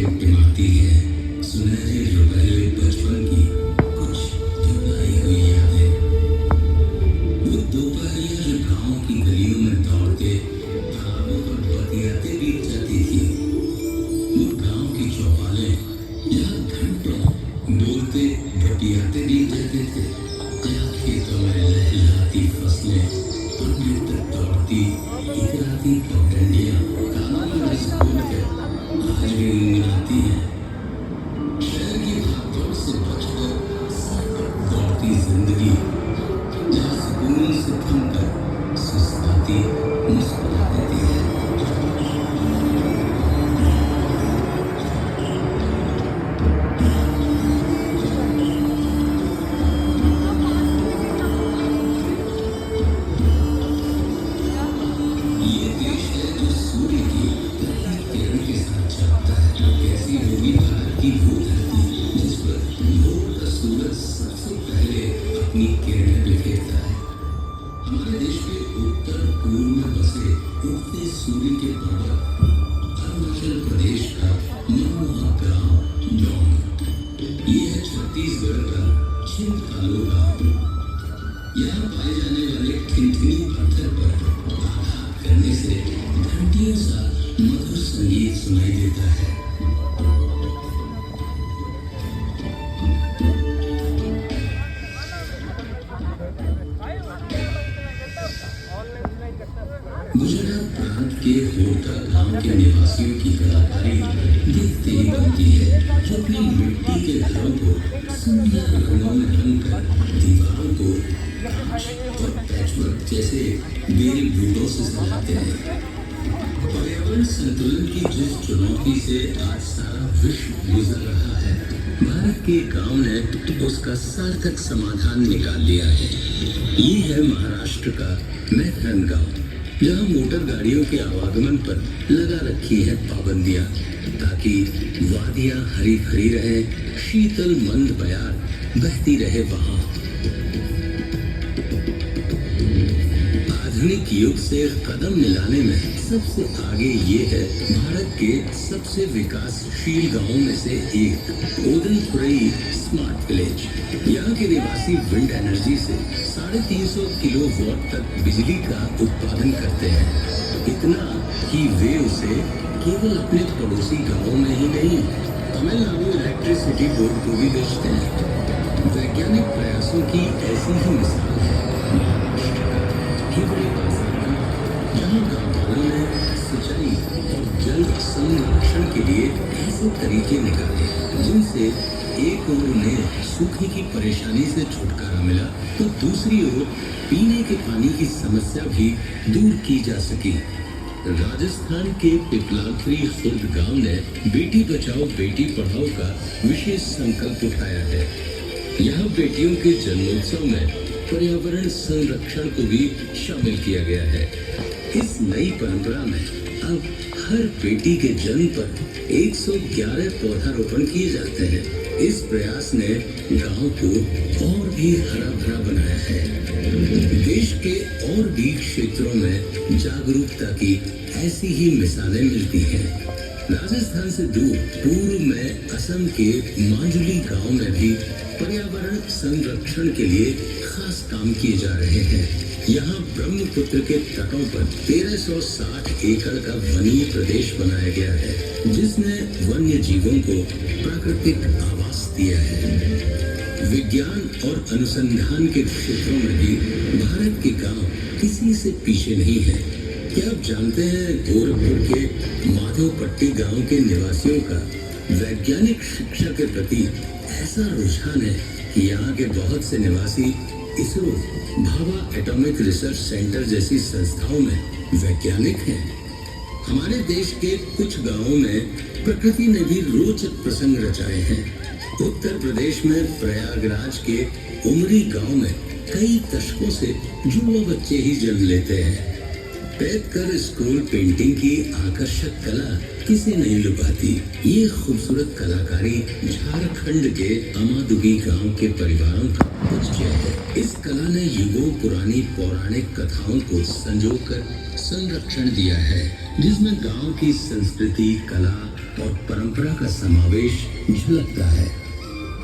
टिमटिमाती है सुनहरे रुपहले बचपन की कुछ चुराई हुई यादें। वो दोपहरियां जो गांव की गलियों में दौड़ते तालाबों पर बतियाते बीत जाती थी। वो गांव की चौपालें जहाँ घंटों बोलते बतियाते बीत जाते थे। जहाँ खेतों में लहलहाती फसलें और मित्र दौड़ती इतराती पगडंडियां कानों में सुकून कर आज भी गुनगुनाती हैं। शहर की भागदौड़ से बचकर सर पर दौड़ती जिंदगी जहाँ सुकून से थमकर सुस्ताती मुस्कुरा देती है। ये देश है जो सूर्य की पहली किरण के साथ चलता है। कैसी होगी भारत की वो धरती जिस पर भोर का सूरज सबसे पहले अपनी किरणें बिखेरता है। हमारे देश के उत्तर पूर्व में बसे उगते सूर्य के पर्वत अरुणाचल प्रदेश का मनमोहक गांव डोंग। ये है छत्तीसगढ़ का छिंदकालो गांव। यहाँ पाए जाने वाले ठिनठिनी पत्थर पर आघात करने से घंटियों सा मधुर संगीत सुनाई देता है। गुजरात प्रांत के होठा गांव के निवासियों की कलाकारी देखते ही बनती है, जो अपनी मिट्टी के घरों को सुंदर रंगों में रंग कर दीवारों को और पैचवर्क जैसे बेल बूटों से सजाते हैं। पर्यावरण संतुलन की जिस चुनौती से आज सारा विश्व गुजर रहा है, भारत के गांव ने उसका सार्थक समाधान निकाल लिया है। ये है महाराष्ट्र का मैथरन गांव, जहां मोटर गाड़ियों के आवागमन पर लगा रखी है पाबंदियां, ताकि वादियां हरी भरी रहे, शीतल मंद बयार बहती रहे वहां। आधुनिक युग से कदम मिलाने में सबसे आगे ये है भारत के सबसे विकासशील गांवों में से एक ओदनपुरई स्मार्ट विलेज। यहाँ के निवासी विंड एनर्जी से 350 किलोवाट तक बिजली का उत्पादन करते हैं। इतना कि वे उसे केवल अपने पड़ोसी गांवों में ही नहीं, तमिलनाडु इलेक्ट्रिसिटी बोर्ड को भी बेचते हैं। वैज्ञानिक प्रयासों की ऐसी ही मिसाल है महाराष्ट्र का हिवरे बाजार गांव, जहाँ गाँव वालों ने सिंचाई और जल संरक्षण के लिए ऐसे तरीके निकाले जिनसे एक ओर उन्हें सूखे की परेशानी से छुटकारा मिला, तो दूसरी ओर पीने के पानी की समस्या भी दूर की जा सकी। राजस्थान के पिपलाखरी खुर्द गांव ने बेटी बचाओ बेटी पढ़ाओ का विशेष संकल्प उठाया है। यहाँ बेटियों के जन्मोत्सव में पर्यावरण संरक्षण को भी शामिल किया गया है। इस नई परंपरा में अब हर बेटी के जन्म पर 111 पौधारोपण किए जाते हैं। इस प्रयास ने गांव को और भी हरा भरा बनाया है। देश के और भी क्षेत्रों में जागरूकता की ऐसी ही मिसालें मिलती हैं। राजस्थान से दूर पूर्व में असम के मांजुली गांव में भी पर्यावरण संरक्षण के लिए खास काम किए जा रहे हैं। यहाँ ब्रह्मपुत्र के तटों पर 1360 एकड़ का वनीय प्रदेश बनाया गया है, जिसने वन्य जीवों को प्राकृतिक आवास दिया है। विज्ञान और अनुसंधान के क्षेत्रों में भी भारत के गांव किसी से पीछे नहीं है। क्या आप जानते हैं गोरखपुर के माधवपट्टी गांव के निवासियों का वैज्ञानिक शिक्षा के प्रति ऐसा रुझान है कि यहाँ के बहुत से निवासी ISRO, Bhabha atomic research centre जैसी संस्थाओं में वैज्ञानिक हैं। हमारे देश के कुछ गांवों में प्रकृति ने भी रोचक प्रसंग रचाए हैं। उत्तर प्रदेश में प्रयागराज के उमरी गांव में कई दशकों से युवा बच्चे ही जन्म लेते हैं। बैठकर स्कूल पेंटिंग की आकर्षक कला किसे नहीं लुभाती। ये खूबसूरत कलाकारी झारखंड के अमादुगी गांव के परिवारों का परिचय है। इस कला ने युगों पुरानी पौराणिक कथाओं को संजोकर संरक्षण दिया है, जिसमें गांव की संस्कृति, कला और परंपरा का समावेश झलकता है।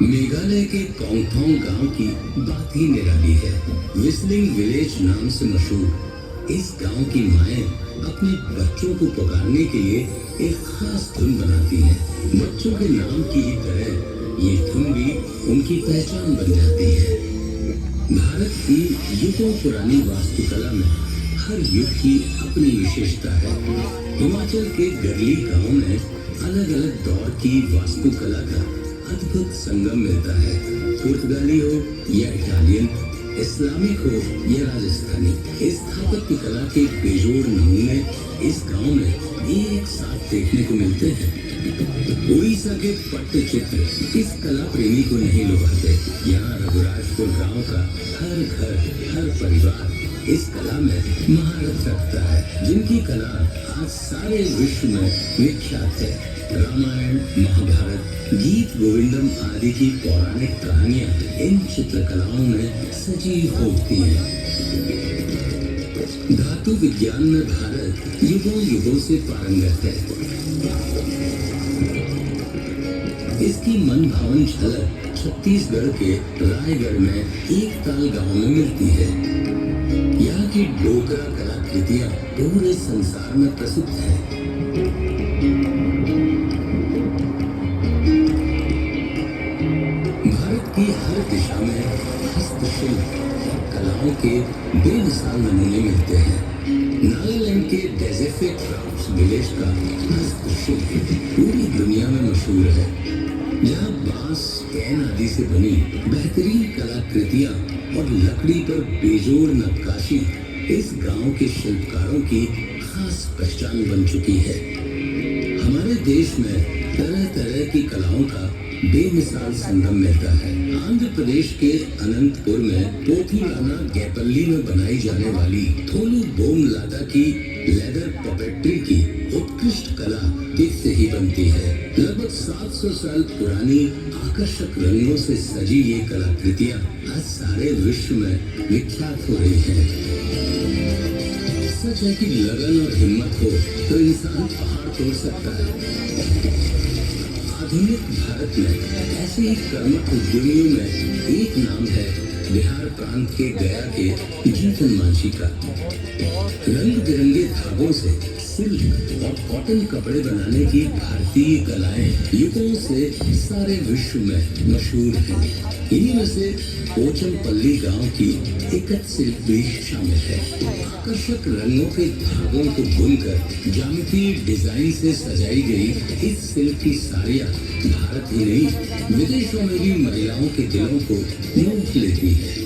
मेघालय के कोंगथोंग गांव की बात ही निराली है। व्हिस्लिंग विलेज नाम से मशहूर इस गांव की माएं अपने बच्चों को पुकारने के लिए एक खास धुन बनाती हैं। बच्चों के नाम की ही तरह ये धुन भी उनकी पहचान बन जाती है। भारत की युगों पुरानी वास्तुकला में हर युग की अपनी विशेषता है। हिमाचल के गरली गांव में अलग अलग दौर की वास्तुकला का अद्भुत संगम मिलता है। पुर्तगाली हो या इटालियन, इस्लामिक हो या राजस्थानी, स्थापत्य कला के बेजोड़ नमूने इस गांव में एक साथ देखने को मिलते हैं। उड़ीसा के पट्टचित्र इस कला प्रेमी को नहीं लुभाते। यहाँ रघुराजपुर गांव का हर घर, हर परिवार इस कला में महारत रखता है, जिनकी कला आज सारे विश्व में विख्यात है। रामायण, महाभारत, गीत गोविंदम आदि की पौराणिक कहानियां इन चित्रकलाओं में सजीव होती हैं। धातु विज्ञान में भारत युगों युगों से पारंगत है। इसकी मनभावन झलक छत्तीसगढ़ के रायगढ़ में एक ताल गांव में मिलती है। यहाँ की डोगरा कलाकृतियां पूरे संसार में प्रसिद्ध है। भारत की हर दिशा में हस्तशिल्प कलाओं के बेमिसाल नमूने मिलते हैं। नागालैंड के डेज़िफिक क्राफ्ट्स विलेज का हस्तशिल्प पूरी दुनिया में मशहूर है। यहाँ बांस, कैन आदि से बनी बेहतरीन कलाकृतियां और लकड़ी पर बेजोड़ नक्काशी इस गांव के शिल्पकारों की खास पहचान बन चुकी है। हमारे देश में तरह तरह की कलाओं का बेमिसाल संगम मिलता है। आंध्र प्रदेश के अनंतपुर में पोथीलाना गैपल्ली में बनाई जाने वाली थोलू बोमलादा की लेदर पपेट्री की उत्कृष्ट कला दिल से ही बनती है। लगभग 700 साल पुरानी आकर्षक रंगों से सजी ये कलाकृतियां आज सारे विश्व में विख्यात हो रही हैं। सच है कि लगन और हिम्मत हो तो इंसान पहाड़ तोड़ सकता है। आधुनिक भारत में ऐसे ही कर्मठ उद्यमियों में एक नाम है बिहार प्रांत के गया के जीतन मांझी का। रंग बिरंगे धागों से सिल्क और कॉटन कपड़े बनाने की भारतीय कलाएं युगों से सारे विश्व में मशहूर हैं। इन्हीं में से पोचमपल्ली गांव की एकत सिल्क भी शामिल है। आकर्षक रंगों के धागों को बुनकर ज्यामितीय डिजाइन से सजाई गई इस सिल्क की साड़ियां भारत ही नहीं विदेशों में भी महिलाओं के दिलों को मोह लेती है।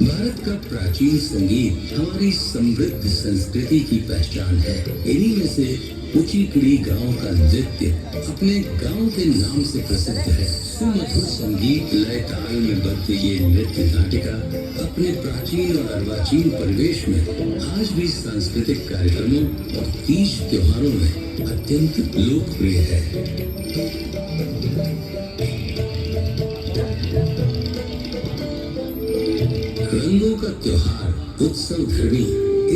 भारत का प्राचीन संगीत हमारी समृद्ध संस्कृति की पहचान है। इन्हीं में से कुचिपुड़ी गांव का नृत्य अपने गांव के नाम से प्रसिद्ध है। सुमधुर संगीत लय ताल में बद्ध ये नृत्य नाटिका अपने प्राचीन और अर्वाचीन परिवेश में आज भी सांस्कृतिक कार्यक्रमों और तीज त्योहारों में अत्यंत लोकप्रिय है। रंगों का त्योहार उत्सव धर्मी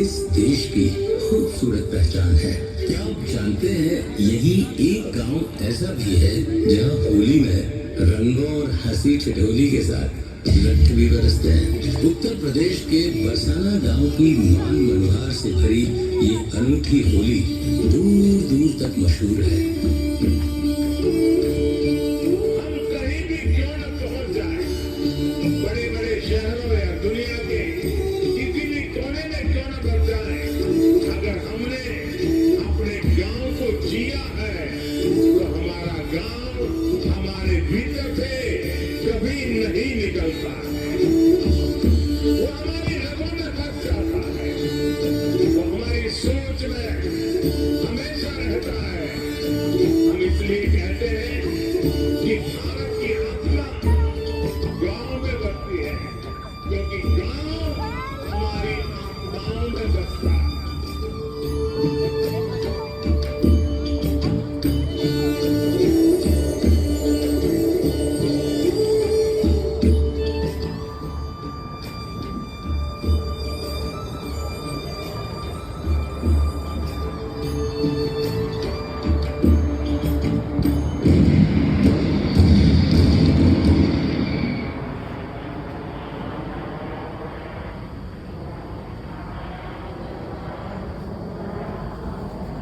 इस देश की खूबसूरत पहचान है। क्या आप जानते हैं यही एक गांव ऐसा भी है जहां होली में रंगों और हंसी ठिठोली के साथ लट्ठ भी बरसते हैं। उत्तर प्रदेश के बरसाना गांव की मान मनोहार से भरी ये अनूठी होली दूर दूर तक मशहूर है।